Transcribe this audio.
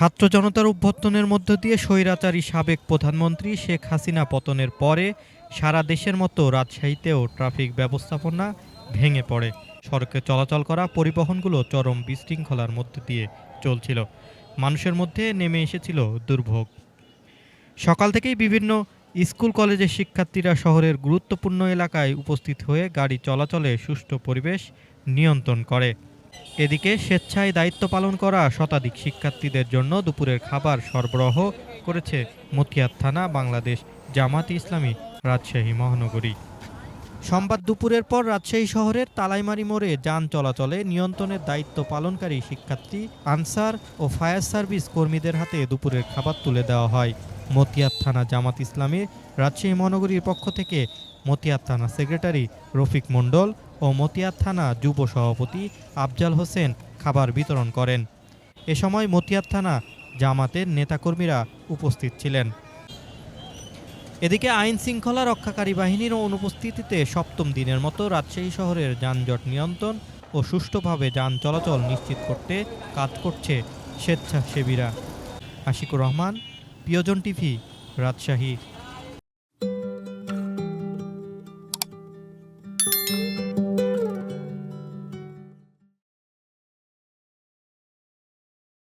ছাত্র জনতার অভ্যর্থনের মধ্য দিয়ে স্বৈরাচারী সাবেক প্রধানমন্ত্রী শেখ হাসিনা পতনের পরে সারা দেশের মতো রাজশাহীতেও ট্রাফিক ব্যবস্থাপনা ভেঙে পড়ে। সড়কে চলাচল করা পরিবহনগুলো চরম বিশৃঙ্খলার মধ্য দিয়ে চলছিল। মানুষের মধ্যে নেমে এসেছিল দুর্ভোগ। সকাল থেকেই বিভিন্ন স্কুল কলেজের শিক্ষার্থীরা শহরের গুরুত্বপূর্ণ এলাকায় উপস্থিত হয়ে গাড়ি চলাচলে সুষ্ঠু পরিবেশ নিয়ন্ত্রণ করে। এদিকে স্বেচ্ছায় দায়িত্ব পালন করা শতাধিক শিক্ষার্থীদের জন্য দুপুরের খাবার সরবরাহ করেছে মতিয়ার থানা বাংলাদেশ জামায়াতে ইসলামী রাজশাহী মহানগরী। সোমবার দুপুরের পর রাজশাহী শহরের তালাইমারি মোড়ে যান চলাচলে নিয়ন্ত্রণের দায়িত্ব পালনকারী শিক্ষার্থী, আনসার ও ফায়ার সার্ভিস কর্মীদের হাতে দুপুরের খাবার তুলে দেওয়া হয়। মতিয়ার থানা জামাত ইসলামীর রাজশাহী মহানগরীর পক্ষ থেকে মতিয়ার থানা সেক্রেটারি রফিক মণ্ডল ও মতিয়ার থানা যুব সভাপতি আফজাল হোসেন খাবার বিতরণ করেন। এ সময় মতিয়ার থানা জামাতের নেতাকর্মীরা উপস্থিত ছিলেন। এদিকে আইন শৃঙ্খলা রক্ষাকারী বাহিনীর অনুপস্থিতিতে সপ্তম দিনের মতো রাজশাহী শহরের যানজট নিয়ন্ত্রণ ও সুষ্ঠুভাবে যান চলাচল নিশ্চিত করতে কাজ করছে স্বেচ্ছাসেবীরা। আশিকুর রহমান, প্রিয়জন টিভি, রাজশাহী।